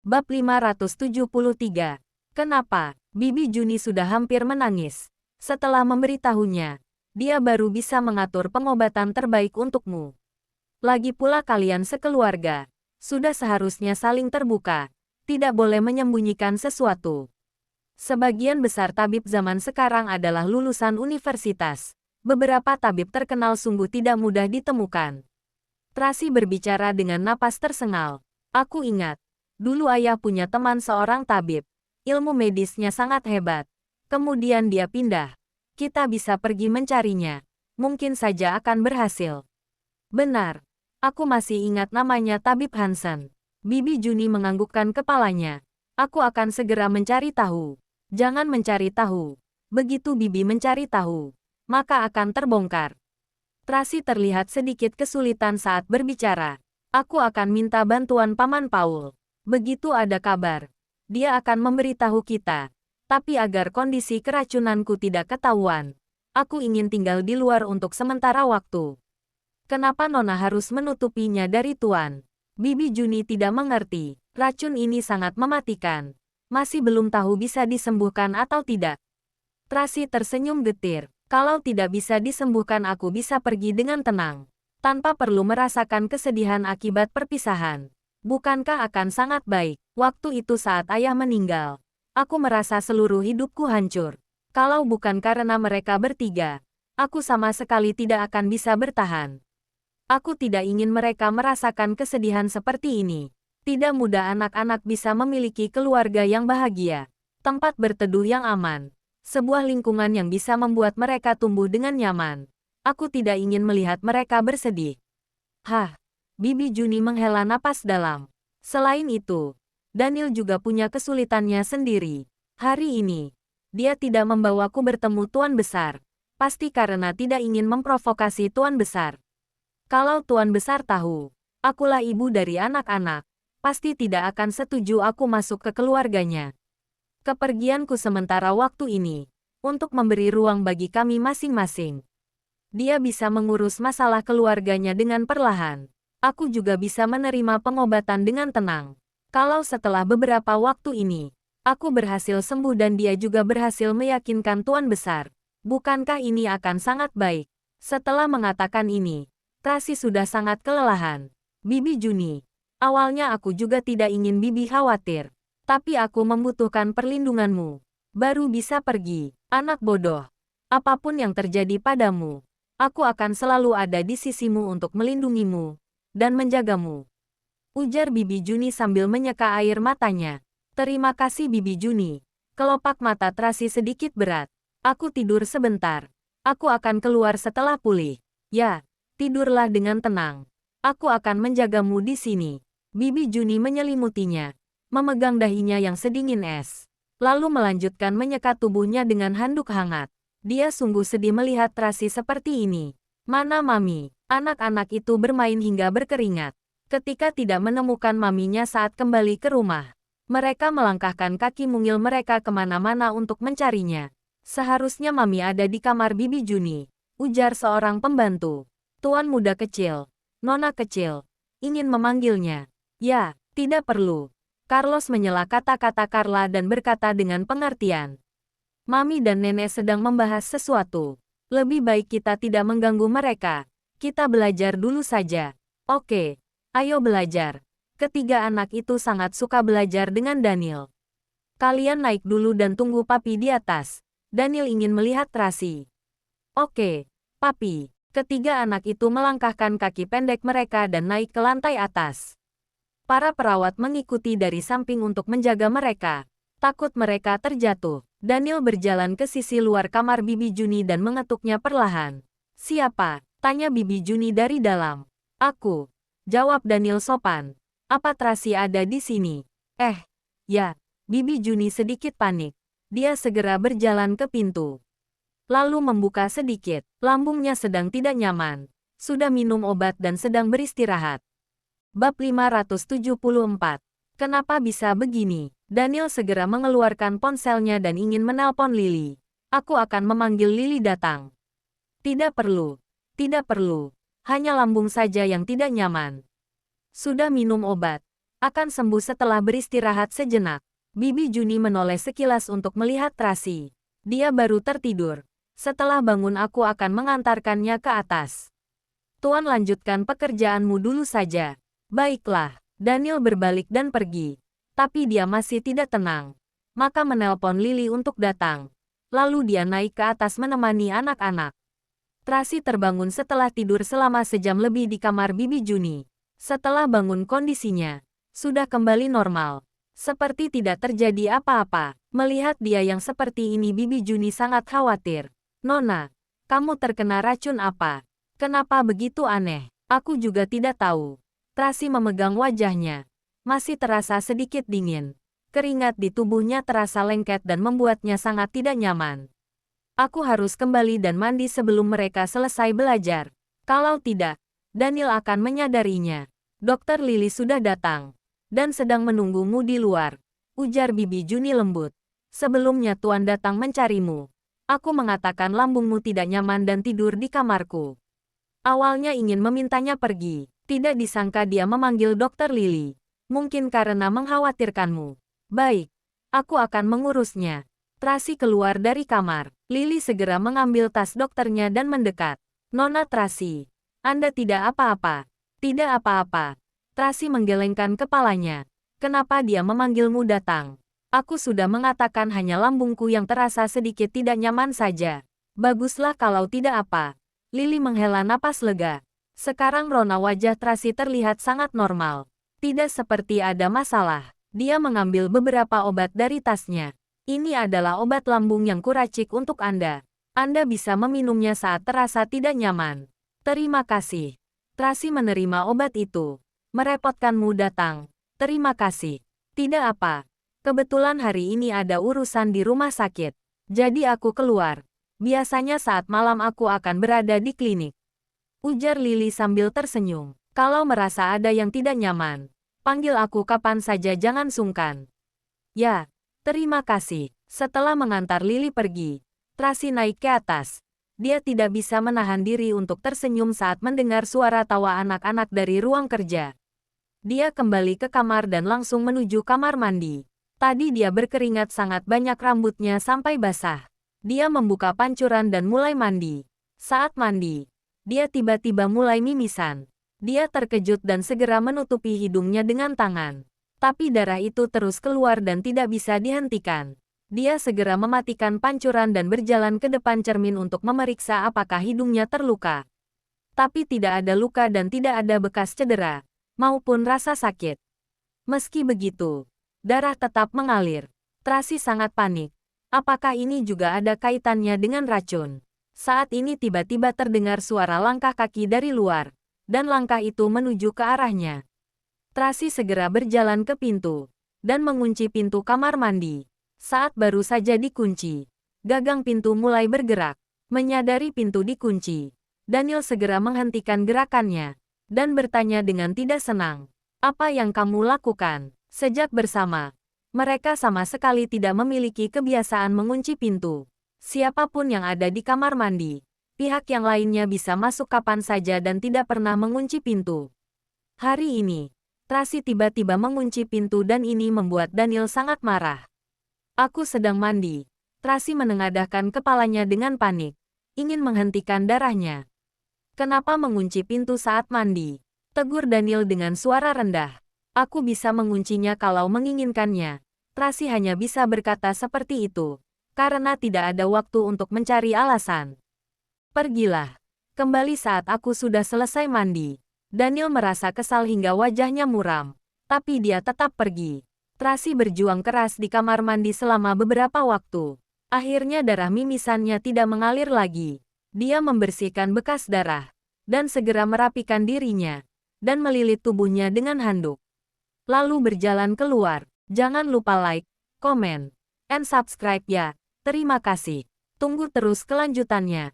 Bab 573. Kenapa? Bibi Juni sudah hampir menangis. Setelah memberitahunya, dia baru bisa mengatur pengobatan terbaik untukmu. Lagi pula kalian sekeluarga. Sudah seharusnya saling terbuka. Tidak boleh menyembunyikan sesuatu. Sebagian besar tabib zaman sekarang adalah lulusan universitas. Beberapa tabib terkenal sungguh tidak mudah ditemukan. Tracy berbicara dengan napas tersengal. Aku ingat. Dulu ayah punya teman seorang tabib. Ilmu medisnya sangat hebat. Kemudian dia pindah. Kita bisa pergi mencarinya. Mungkin saja akan berhasil. Benar. Aku masih ingat namanya Tabib Hansen. Bibi Juni menganggukkan kepalanya. Aku akan segera mencari tahu. Jangan mencari tahu. Begitu Bibi mencari tahu, maka akan terbongkar. Tracy terlihat sedikit kesulitan saat berbicara. Aku akan minta bantuan Paman Paul. Begitu ada kabar, dia akan memberitahu kita. Tapi agar kondisi keracunanku tidak ketahuan, aku ingin tinggal di luar untuk sementara waktu. Kenapa Nona harus menutupinya dari Tuan? Bibi Juni tidak mengerti. Racun ini sangat mematikan. Masih belum tahu bisa disembuhkan atau tidak. Tracy tersenyum getir. Kalau tidak bisa disembuhkan aku bisa pergi dengan tenang. Tanpa perlu merasakan kesedihan akibat perpisahan. Bukankah akan sangat baik? Waktu itu saat ayah meninggal, aku merasa seluruh hidupku hancur. Kalau bukan karena mereka bertiga, aku sama sekali tidak akan bisa bertahan. Aku tidak ingin mereka merasakan kesedihan seperti ini. Tidak mudah anak-anak bisa memiliki keluarga yang bahagia, tempat berteduh yang aman, sebuah lingkungan yang bisa membuat mereka tumbuh dengan nyaman. Aku tidak ingin melihat mereka bersedih. Hah. Bibi Juni menghela napas dalam. Selain itu, Daniel juga punya kesulitannya sendiri. Hari ini, dia tidak membawaku bertemu Tuan Besar. Pasti karena tidak ingin memprovokasi Tuan Besar. Kalau Tuan Besar tahu, akulah ibu dari anak-anak, pasti tidak akan setuju aku masuk ke keluarganya. Kepergianku sementara waktu ini, untuk memberi ruang bagi kami masing-masing. Dia bisa mengurus masalah keluarganya dengan perlahan. Aku juga bisa menerima pengobatan dengan tenang. Kalau setelah beberapa waktu ini, aku berhasil sembuh dan dia juga berhasil meyakinkan Tuan Besar, bukankah ini akan sangat baik? Setelah mengatakan ini, Tracy sudah sangat kelelahan. Bibi Juni, awalnya aku juga tidak ingin Bibi khawatir, tapi aku membutuhkan perlindunganmu. Baru bisa pergi, anak bodoh. Apapun yang terjadi padamu, aku akan selalu ada di sisimu untuk melindungimu dan menjagamu. Ujar Bibi Juni sambil menyeka air matanya. Terima kasih Bibi Juni. Kelopak mata Tracy sedikit berat. Aku tidur sebentar. Aku akan keluar setelah pulih. Ya, tidurlah dengan tenang. Aku akan menjagamu di sini. Bibi Juni menyelimutinya, memegang dahinya yang sedingin es. Lalu melanjutkan menyeka tubuhnya dengan handuk hangat. Dia sungguh sedih melihat Tracy seperti ini. Mana Mami? Anak-anak itu bermain hingga berkeringat. Ketika tidak menemukan maminya saat kembali ke rumah, mereka melangkahkan kaki mungil mereka kemana-mana untuk mencarinya. Seharusnya Mami ada di kamar Bibi Juni, ujar seorang pembantu. Tuan muda kecil, Nona kecil, ingin memanggilnya. Ya, tidak perlu. Carlos menyela kata-kata Carla dan berkata dengan pengertian. Mami dan Nenek sedang membahas sesuatu. Lebih baik kita tidak mengganggu mereka. Kita belajar dulu saja. Oke, ayo belajar. Ketiga anak itu sangat suka belajar dengan Daniel. Kalian naik dulu dan tunggu Papi di atas. Daniel ingin melihat Tracy. Oke, Papi. Ketiga anak itu melangkahkan kaki pendek mereka dan naik ke lantai atas. Para perawat mengikuti dari samping untuk menjaga mereka. Takut mereka terjatuh. Daniel berjalan ke sisi luar kamar Bibi Juni dan mengetuknya perlahan. Siapa? Tanya Bibi Juni dari dalam. Aku. Jawab Daniel sopan. Apa Tracy ada di sini? Ya. Bibi Juni sedikit panik. Dia segera berjalan ke pintu. Lalu membuka sedikit. Lambungnya sedang tidak nyaman. Sudah minum obat dan sedang beristirahat. Bab 574. Kenapa bisa begini? Daniel segera mengeluarkan ponselnya dan ingin menelpon Lily. Aku akan memanggil Lily datang. Tidak perlu. Tidak perlu. Hanya lambung saja yang tidak nyaman. Sudah minum obat. Akan sembuh setelah beristirahat sejenak. Bibi Juni menoleh sekilas untuk melihat Tracy. Dia baru tertidur. Setelah bangun aku akan mengantarkannya ke atas. Tuan, lanjutkan pekerjaanmu dulu saja. Baiklah. Daniel berbalik dan pergi. Tapi dia masih tidak tenang. Maka menelpon Lily untuk datang. Lalu dia naik ke atas menemani anak-anak. Tracy terbangun setelah tidur selama sejam lebih di kamar Bibi Juni. Setelah bangun kondisinya sudah kembali normal. Seperti tidak terjadi apa-apa. Melihat dia yang seperti ini Bibi Juni sangat khawatir. Nona, kamu terkena racun apa? Kenapa begitu aneh? Aku juga tidak tahu. Tracy memegang wajahnya. Masih terasa sedikit dingin. Keringat di tubuhnya terasa lengket dan membuatnya sangat tidak nyaman. Aku harus kembali dan mandi sebelum mereka selesai belajar. Kalau tidak, Daniel akan menyadarinya. Dokter Lily sudah datang dan sedang menunggumu di luar, ujar Bibi Juni lembut. Sebelumnya Tuan datang mencarimu. Aku mengatakan lambungmu tidak nyaman dan tidur di kamarku. Awalnya ingin memintanya pergi. Tidak disangka dia memanggil Dokter Lily. Mungkin karena mengkhawatirkanmu. Baik, aku akan mengurusnya. Tracy keluar dari kamar. Lily segera mengambil tas dokternya dan mendekat. Nona Tracy, Anda tidak apa-apa. Tidak apa-apa. Tracy menggelengkan kepalanya. Kenapa dia memanggilmu datang? Aku sudah mengatakan hanya lambungku yang terasa sedikit tidak nyaman saja. Baguslah kalau tidak apa. Lily menghela napas lega. Sekarang rona wajah Tracy terlihat sangat normal. Tidak seperti ada masalah. Dia mengambil beberapa obat dari tasnya. Ini adalah obat lambung yang kuracik untuk Anda. Anda bisa meminumnya saat terasa tidak nyaman. Terima kasih. Tracy menerima obat itu. Merepotkanmu datang. Terima kasih. Tidak apa. Kebetulan hari ini ada urusan di rumah sakit. Jadi aku keluar. Biasanya saat malam aku akan berada di klinik. Ujar Lily sambil tersenyum. Kalau merasa ada yang tidak nyaman, panggil aku kapan saja, jangan sungkan. Ya, terima kasih. Setelah mengantar Lily pergi, Tracy naik ke atas. Dia tidak bisa menahan diri untuk tersenyum saat mendengar suara tawa anak-anak dari ruang kerja. Dia kembali ke kamar dan langsung menuju kamar mandi. Tadi dia berkeringat sangat banyak, rambutnya sampai basah. Dia membuka pancuran dan mulai mandi. Saat mandi, dia tiba-tiba mulai mimisan. Dia terkejut dan segera menutupi hidungnya dengan tangan. Tapi darah itu terus keluar dan tidak bisa dihentikan. Dia segera mematikan pancuran dan berjalan ke depan cermin untuk memeriksa apakah hidungnya terluka. Tapi tidak ada luka dan tidak ada bekas cedera maupun rasa sakit. Meski begitu, darah tetap mengalir. Tracy sangat panik. Apakah ini juga ada kaitannya dengan racun? Saat ini tiba-tiba terdengar suara langkah kaki dari luar, dan langkah itu menuju ke arahnya. Tracy segera berjalan ke pintu, dan mengunci pintu kamar mandi. Saat baru saja dikunci, gagang pintu mulai bergerak. Menyadari pintu dikunci, Daniel segera menghentikan gerakannya, dan bertanya dengan tidak senang. Apa yang kamu lakukan? Sejak bersama mereka sama sekali tidak memiliki kebiasaan mengunci pintu. Siapapun yang ada di kamar mandi, pihak yang lainnya bisa masuk kapan saja dan tidak pernah mengunci pintu. Hari ini, Tracy tiba-tiba mengunci pintu dan ini membuat Daniel sangat marah. Aku sedang mandi. Tracy menengadahkan kepalanya dengan panik, ingin menghentikan darahnya. Kenapa mengunci pintu saat mandi? Tegur Daniel dengan suara rendah. Aku bisa menguncinya kalau menginginkannya. Tracy hanya bisa berkata seperti itu, karena tidak ada waktu untuk mencari alasan. Pergilah. Kembali saat aku sudah selesai mandi. Daniel merasa kesal hingga wajahnya muram, tapi dia tetap pergi. Tracy berjuang keras di kamar mandi selama beberapa waktu. Akhirnya darah mimisannya tidak mengalir lagi. Dia membersihkan bekas darah, dan segera merapikan dirinya, dan melilit tubuhnya dengan handuk. Lalu berjalan keluar. Jangan lupa like, comment, and subscribe ya. Terima kasih. Tunggu terus kelanjutannya.